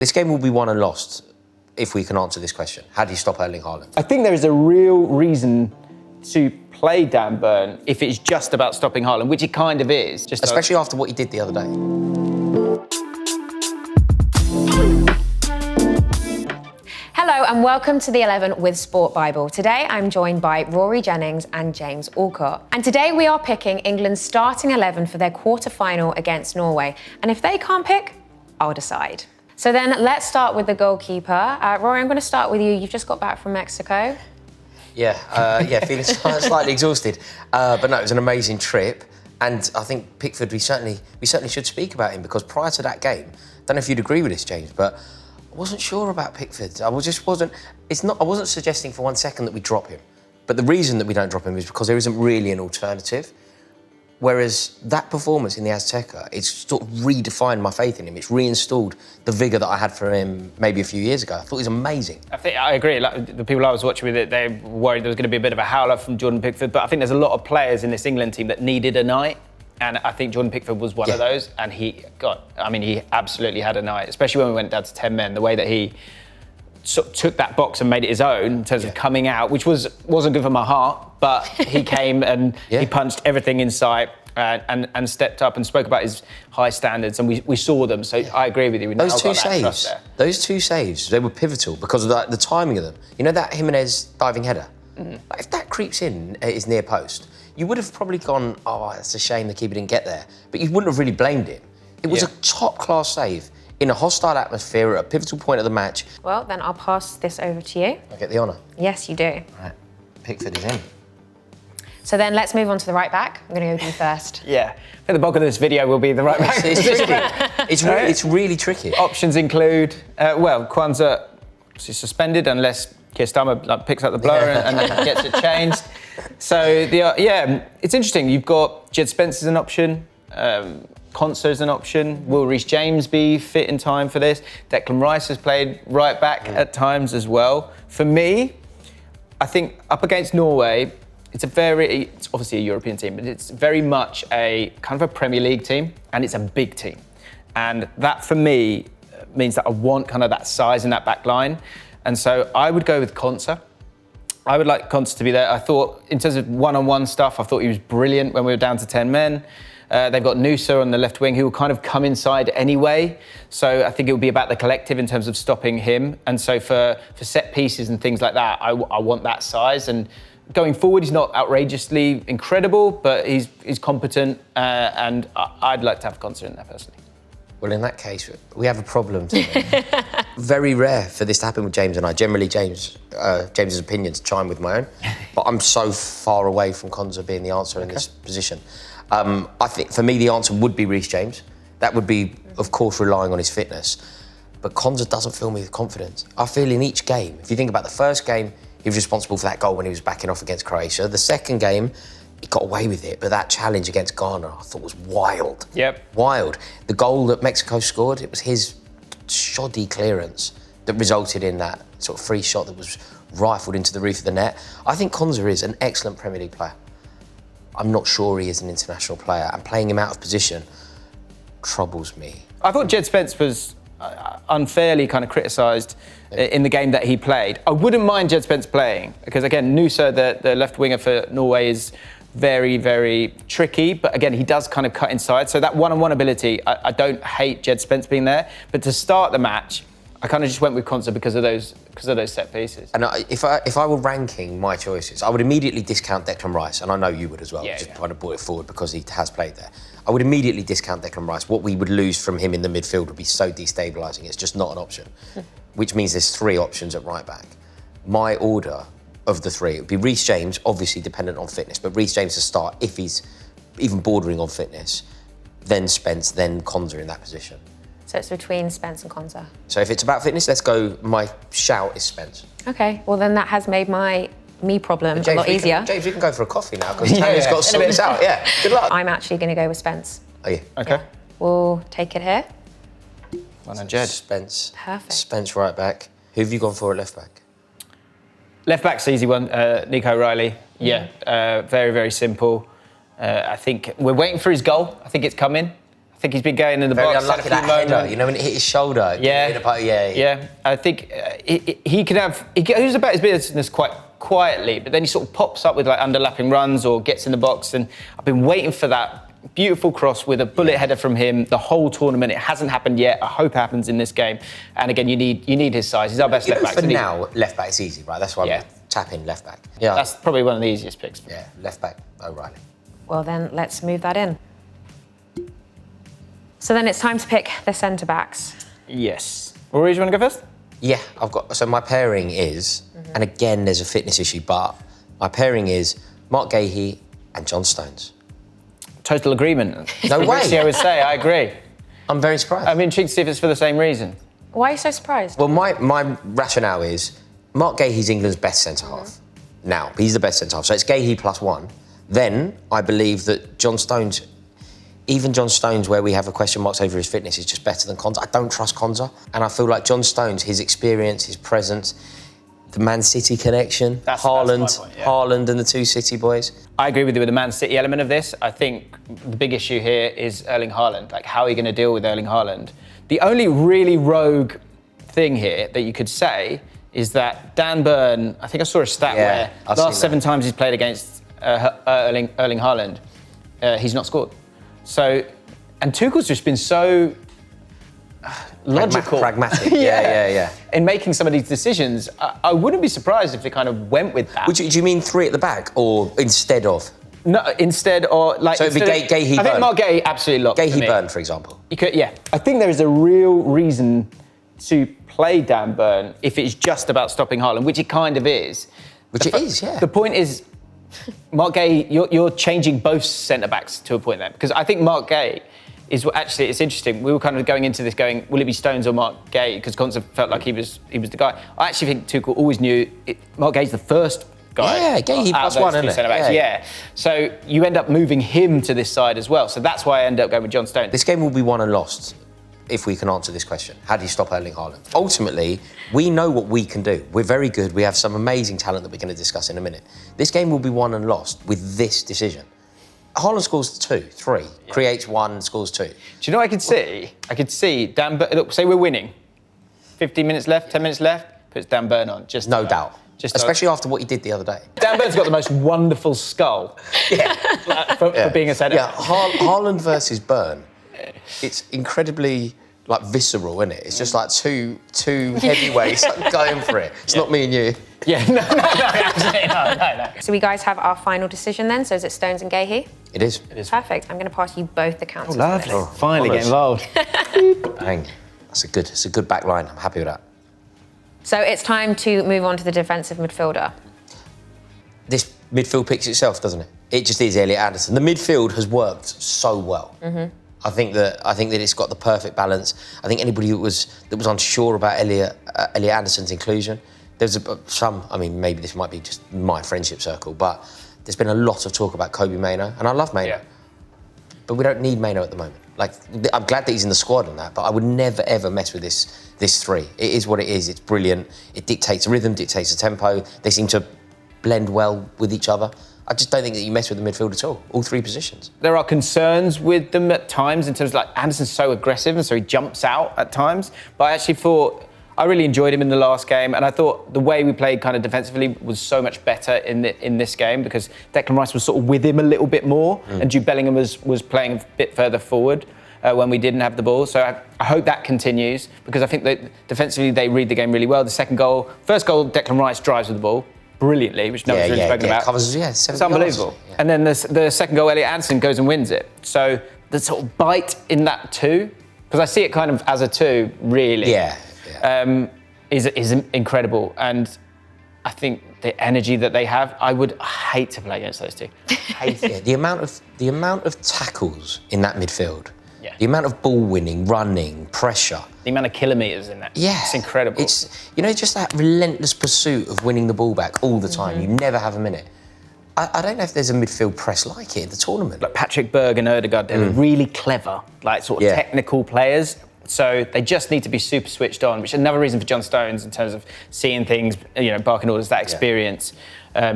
This game will be won and lost if we can answer this question. How do you stop Erling Haaland? I think there is a real reason to play Dan Burn if it's just about stopping Haaland, which it kind of is. Especially after what he did the other day. Hello and welcome to The 11 with SPORTbible. Today I'm joined by Rory Jennings and James Allcott. And today we are picking England's starting 11 for their quarter-final against Norway. And if they can't pick, I'll decide. So then let's start with the goalkeeper. Rory, I'm going to start with you. You've just got back from Mexico. Yeah, feeling slightly exhausted. But no, it was an amazing trip. And I think Pickford, we certainly should speak about him, because prior to that game, I don't know if you'd agree with this, James, but I wasn't sure about Pickford. I wasn't suggesting for 1 second that we drop him. But the reason that we don't drop him is because there isn't really an alternative. Whereas that performance in the Azteca, it's sort of redefined my faith in him. It's reinstalled the vigour that I had for him maybe a few years ago. I thought he was amazing. I agree. Like, the people I was watching with it, they were worried there was going to be a bit of a howler from Jordan Pickford. But I think there's a lot of players in this England team that needed a night. And I think Jordan Pickford was one of those. And he absolutely had a night, especially when we went down to 10 men. The way that he sort of took that box and made it his own in terms of coming out, which wasn't good for my heart, but he came and he punched everything in sight and stepped up and spoke about his high standards, and we saw them. So I agree with you. Those two saves, they were pivotal because of the timing of them. You know that Jimenez diving header? Like, if that creeps in at his near post, you would have probably gone, oh, it's a shame the keeper didn't get there. But you wouldn't have really blamed him. It was a top-class save in a hostile atmosphere at a pivotal point of the match. Well, then I'll pass this over to you. I get the honour. Yes, you do. Right, Pickford is in. So then let's move on to the right back. I'm going to go with you first. Yeah, I think the bulk of this video will be the right back. It's tricky. It's really tricky. Options include, Kwanzaa is suspended unless Keir Starmer picks up the blower and gets it changed. So, it's interesting. You've got Jed Spence as an option, Konsa as an option. Will Rory James be fit in time for this? Declan Rice has played right back at times as well. For me, I think up against Norway, it's obviously a European team, but it's very much a kind of a Premier League team, and it's a big team. And that, for me, means that I want kind of that size in that back line. And so I would go with Konsa. I would like Konsa to be there. I thought, in terms of one-on-one stuff, I thought he was brilliant when we were down to 10 men. They've got Nusa on the left wing, who will kind of come inside anyway. So I think it will be about the collective in terms of stopping him. And so for set pieces and things like that, I want that size. And going forward, he's not outrageously incredible, but he's competent, and I'd like to have Konsa in there personally. Well, in that case, we have a problem today. Very rare for this to happen with James and I. Generally, James's opinions chime with my own, but I'm so far away from Konsa being the answer in this position. I think, for me, the answer would be Rory James. That would be, of course, relying on his fitness. But Konsa doesn't fill me with confidence. I feel in each game, if you think about the first game, he was responsible for that goal when he was backing off against Croatia. The second game, he got away with it, but that challenge against Ghana, I thought, was wild. Yep. Wild. The goal that Mexico scored, it was his shoddy clearance that resulted in that sort of free shot that was rifled into the roof of the net. I think Konsa is an excellent Premier League player. I'm not sure he is an international player, and playing him out of position troubles me. I thought Jed Spence was unfairly kind of criticised in the game that he played. I wouldn't mind Jed Spence playing, because, again, Nusa, the left winger for Norway, is very, very tricky, but again, he does kind of cut inside. So that one-on-one ability, I don't hate Jed Spence being there, but to start the match, I kind of just went with Konsa because of those set pieces. And if I were ranking my choices, I would immediately discount Declan Rice, and I know you would as well. Trying to put it forward because he has played there. I would immediately discount Declan Rice. What we would lose from him in the midfield would be so destabilising. It's just not an option, which means there's 3 options at right back. My order of the 3, it would be Rory James, obviously dependent on fitness, but Rory James to start if he's even bordering on fitness, then Spence, then Konsa in that position. So it's between Spence and Konsa. So if it's about fitness, let's go, my shout is Spence. Okay, well then that has made me problem a lot easier. James, we can go for a coffee now, because Tanya's got to sort this out. Yeah, good luck. I'm actually going to go with Spence. Are you? Okay. Yeah. We'll take it here. Well done, Jed. Spence. Perfect. Spence right back. Who have you gone for at left back? Left back's easy one. Nico Riley. Yeah, very, very simple. I think we're waiting for his goal. I think it's coming. I think he's been going in the Very box. unlucky had a that few header, moments. you know, when it hit his shoulder. Yeah. I think he could have. He goes about his business quite quietly, but then he sort of pops up with like underlapping runs or gets in the box. And I've been waiting for that beautiful cross with a bullet header from him the whole tournament. It hasn't happened yet. I hope it happens in this game. And again, you need his size. He's our best left back. For now, left back is easy, right? That's why I'm tapping left back. Yeah, that's probably one of the easiest picks. Yeah, left back, O'Reilly. Well, then let's move that in. So then it's time to pick the centre backs. Yes. Rory, do you want to go first? Yeah, so my pairing is, and again, there's a fitness issue, but my pairing is Mark Gahey and John Stones. Total agreement. No way. I would say, I agree. I'm very surprised. I'm intrigued to see if it's for the same reason. Why are you so surprised? Well, my rationale is Mark Gahey's England's best centre-half. Now, he's the best centre-half, so it's Gahey +1. Then I believe that John Stones, even John Stones, where we have a question marks over his fitness, is just better than Konsa. I don't trust Konsa. And I feel like John Stones, his experience, his presence, the Man City connection, That's my point, yeah. Haaland and the two City boys. I agree with you with the Man City element of this. I think the big issue here is Erling Haaland. Like, how are you going to deal with Erling Haaland? The only really rogue thing here that you could say is that Dan Burn, I think I saw a stat where last 7 times he's played against Erling Haaland, he's not scored. So, and Tuchel's just been so logical. Pragmatic, yeah. In making some of these decisions, I wouldn't be surprised if they kind of went with that. Do you mean 3 at the back or instead of? No, instead or like. So it'd be Gahey, I think Mark Gahey absolutely locked. Gahey, Burn, for example. You could, yeah. I think there is a real reason to play Dan Burn if it's just about stopping Haaland, which it kind of is. Which it is, yeah. The point is, Mark Gahey, you're changing both centre backs to a point there, because I think Mark Gahey is actually, it's interesting. We were kind of going into this going, will it be Stones or Mark Gahey? Because Konsa felt like he was the guy. I actually think Tuchel always knew Mark Gahey's the first guy. Yeah, Gahey +1, isn't it? Yeah. So you end up moving him to this side as well. So that's why I end up going with John Stones. This game will be won and lost if we can answer this question. How do you stop Erling Haaland? Ultimately, we know what we can do. We're very good. We have some amazing talent that we're going to discuss in a minute. This game will be won and lost with this decision. Haaland scores 2, 3, creates 1, scores 2. Do you know what I could see? I could see Dan Burn, look, say we're winning. 15 minutes left, 10 minutes left, puts Dan Burn on. Just no doubt. Especially after what he did the other day. Dan Burn's got the most wonderful skull for being a centre. Yeah, Haaland versus Burn. It's incredibly visceral, isn't it? It's just like two heavyweights going for it. It's not me and you. Yeah, no, absolutely no. So we guys have our final decision then. So is it Stones and Gahey? It is. Perfect. I'm going to pass you both the counters. Oh, lovely. For this. Finally get involved. Bang. It's a good back line. I'm happy with that. So it's time to move on to the defensive midfielder. This midfield picks itself, doesn't it? It just is Elliot Anderson. The midfield has worked so well. I think that it's got the perfect balance. I think anybody that was unsure about Elliot Anderson's inclusion, there's maybe this might be just my friendship circle, but there's been a lot of talk about Kobbie Mainoo, and I love Mainoo. Yeah. But we don't need Mainoo at the moment. I'm glad that he's in the squad and that, but I would never ever mess with this 3. It is what it is. It's brilliant. It dictates rhythm, dictates the tempo. They seem to blend well with each other. I just don't think that you mess with the midfield at all 3 positions. There are concerns with them at times in terms of Anderson's so aggressive and so he jumps out at times. But I actually thought, I really enjoyed him in the last game, and I thought the way we played kind of defensively was so much better in this game because Declan Rice was sort of with him a little bit more and Jude Bellingham was playing a bit further forward when we didn't have the ball. So I hope that continues because I think that defensively they read the game really well. The first goal, Declan Rice drives with the ball brilliantly, which no one's really spoken about. Covers, it's unbelievable. Yeah. And then the second goal, Elliot Anderson goes and wins it. So the sort of bite in that 2, because I see it kind of as a 2, really. Yeah. Is incredible. And I think the energy that they have, I would hate to play against those 2. Hate it. The amount of tackles in that midfield, Yeah. the amount of ball winning, running, pressure. The amount of kilometres in that. Yeah. It's incredible. It's, just that relentless pursuit of winning the ball back all the time. You never have a minute. I don't know if there's a midfield press like it in the tournament. Like Patrick Berg and Ødegaard, they were really clever, sort of technical players. So they just need to be super switched on, which is another reason for John Stones in terms of seeing things, barking orders, that experience,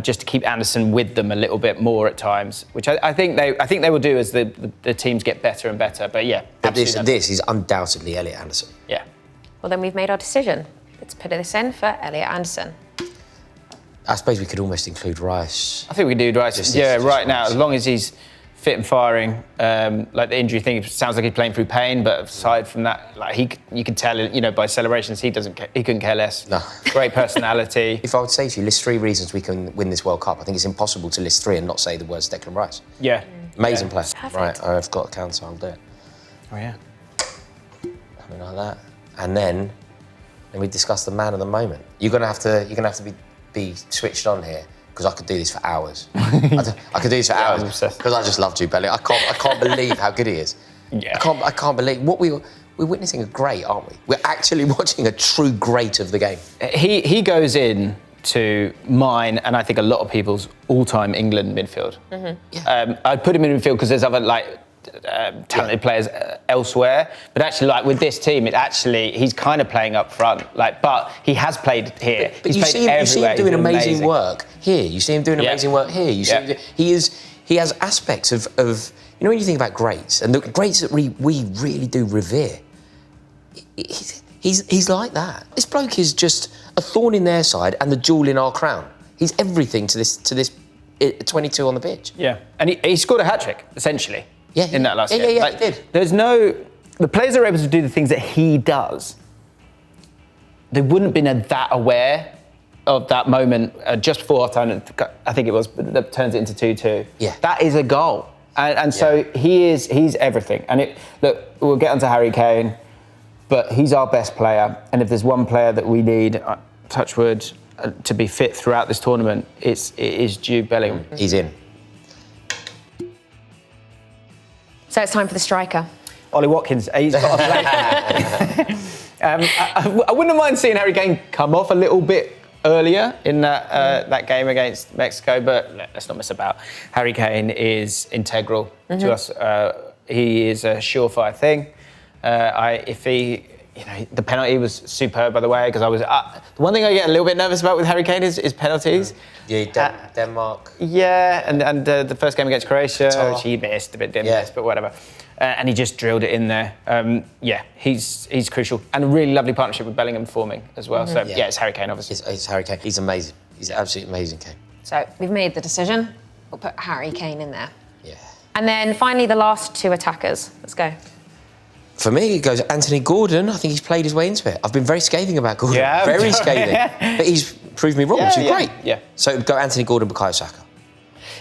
just to keep Anderson with them a little bit more at times, which I think they will do as the teams get better and better. But yeah, but this is undoubtedly Elliot Anderson. Yeah. Well, then we've made our decision. Let's put this in for Elliot Anderson. I suppose we could almost include Rice. I think we do Rice. Right now, as long as he's fit and firing, like the injury thing, it sounds like he's playing through pain. But aside from that, you can tell, by celebrations, he couldn't care less. No. Great personality. If I would say to you, list 3 reasons we can win this World Cup, I think it's impossible to list 3 and not say the words Declan Rice. Yeah. Amazing player. Perfect. Right, I've got a counter. I'll do it. Oh yeah. Something like that, and then we discuss the man of the moment. You're gonna have to be switched on here, because I could do this for hours. I could do this for hours because I just love Jude Bellingham. I can't believe how good he is. Yeah. I can't believe what we're witnessing a great, aren't we? We're actually watching a true great of the game. He goes in to mine, and I think a lot of people's all-time England midfield. Mm-hmm. Yeah. I'd put him in midfield because there's other talented players elsewhere, but actually, with this team, he's kind of playing up front. But he has played here. But he's played everywhere. you see him doing amazing work here. You see him doing amazing work here. You see he has aspects of when you think about greats, and the greats that we really do revere. He's like that. This bloke is just a thorn in their side and the jewel in our crown. He's everything to this 22 on the pitch. Yeah, and he scored a hat-trick, essentially, in that last game. Yeah, he did. The players that are able to do the things that he does, they wouldn't have been that aware of that moment just before half-time, I think it was, that turns it into 2-2. Yeah. That is a goal. And so he's everything. And look, we'll get onto Harry Kane, but he's our best player. And if there's one player that we need, touch wood, to be fit throughout this tournament, it is Jude Bellingham. He's in. So it's time for the striker. Ollie Watkins, he's got a play. I wouldn't mind seeing Harry Kane come off a little bit earlier in that game against Mexico, but let's not miss about. Harry Kane is integral to us. He is a surefire thing. The penalty was superb, by the way, because I was. The one thing I get a little bit nervous about with Harry Kane is penalties. Yeah, Denmark. Yeah, and the first game against Croatia, which he missed, didn't miss, but whatever. And he just drilled it in there. He's crucial. And a really lovely partnership with Bellingham forming as well. So, it's Harry Kane, obviously. It's Harry Kane. He's amazing. He's absolutely amazing, Kane. So we've made the decision. We'll put Harry Kane in there. Yeah. And then finally, the last 2 attackers. Let's go. For me, it goes Anthony Gordon. I think he's played his way into it. I've been very scathing about Gordon. Yeah. Very scathing. But he's proved me wrong, which is great. Yeah. So go Anthony Gordon, Bukayo Saka.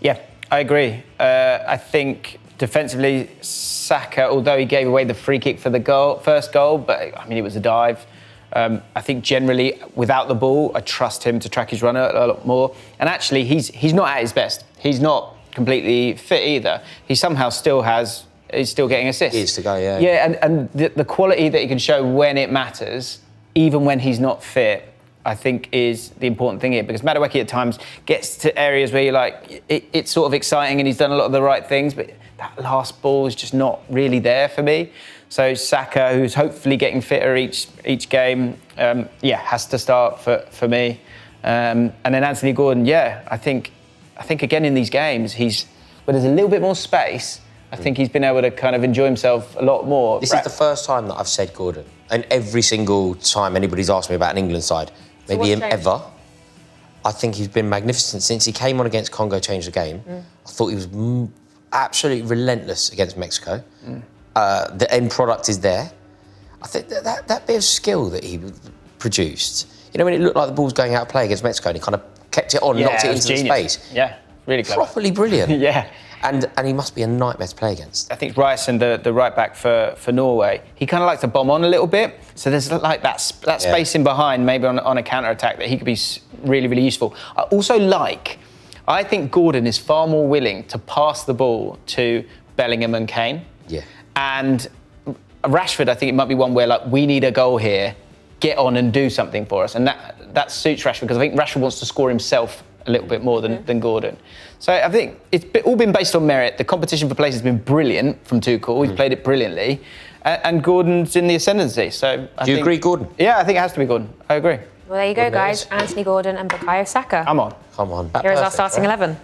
Yeah, I agree. I think defensively, Saka, although he gave away the free kick for the first goal, but it was a dive. I think generally, without the ball, I trust him to track his runner a lot more. And actually, he's not at his best. He's not completely fit either. He somehow he's still getting assists. He is to go, yeah. Yeah, and the quality that he can show when it matters, even when he's not fit, I think is the important thing here, because Madueke at times gets to areas where you're like, it's sort of exciting and he's done a lot of the right things, but that last ball is just not really there for me. So Saka, who's hopefully getting fitter each game, has to start for me. And then Anthony Gordon, I think again in these games, where there's a little bit more space, I think he's been able to kind of enjoy himself a lot more. This is the first time that I've said Gordon. And every single time anybody's asked me about an England side, maybe him ever, I think he's been magnificent. Since he came on against Congo, changed the game. I thought he was absolutely relentless against Mexico. The end product is there. I think that bit of skill that he produced, when it looked like the ball's going out of play against Mexico and he kind of kept it on, knocked it into the space. Yeah, really clever. Properly brilliant. Yeah. And he must be a nightmare to play against. I think Rice and the right back for Norway, he kind of likes to bomb on a little bit. So there's like that space in behind, maybe on a counter-attack, that he could be really, really useful. I think Gordon is far more willing to pass the ball to Bellingham and Kane. Yeah. And Rashford, I think it might be one where we need a goal here, get on and do something for us. And that suits Rashford, because I think Rashford wants to score himself a little bit more than Gordon. So I think it's all been based on merit. The competition for place has been brilliant from Tuchel. He's played it brilliantly. And Gordon's in the ascendancy. So Do you agree, Gordon? Yeah, I think it has to be Gordon. I agree. Well, there you go, guys. Anthony Gordon and Bukayo Saka. Come on. Come on. Here is our starting 11.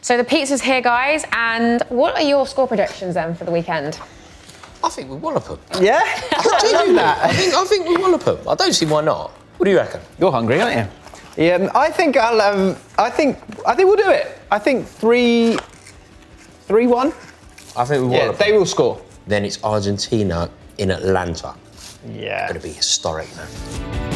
So the pizza's here, guys. And what are your score predictions then for the weekend? I think we wallop them. Yeah? I love that. I think we wallop them. I don't see why not. What do you reckon? You're hungry, aren't you? Yeah, I think I think we'll do it. I think 3-1. I think we wallop Yeah, them. they will score. Then it's Argentina in Atlanta. Yeah. Going to be historic, man.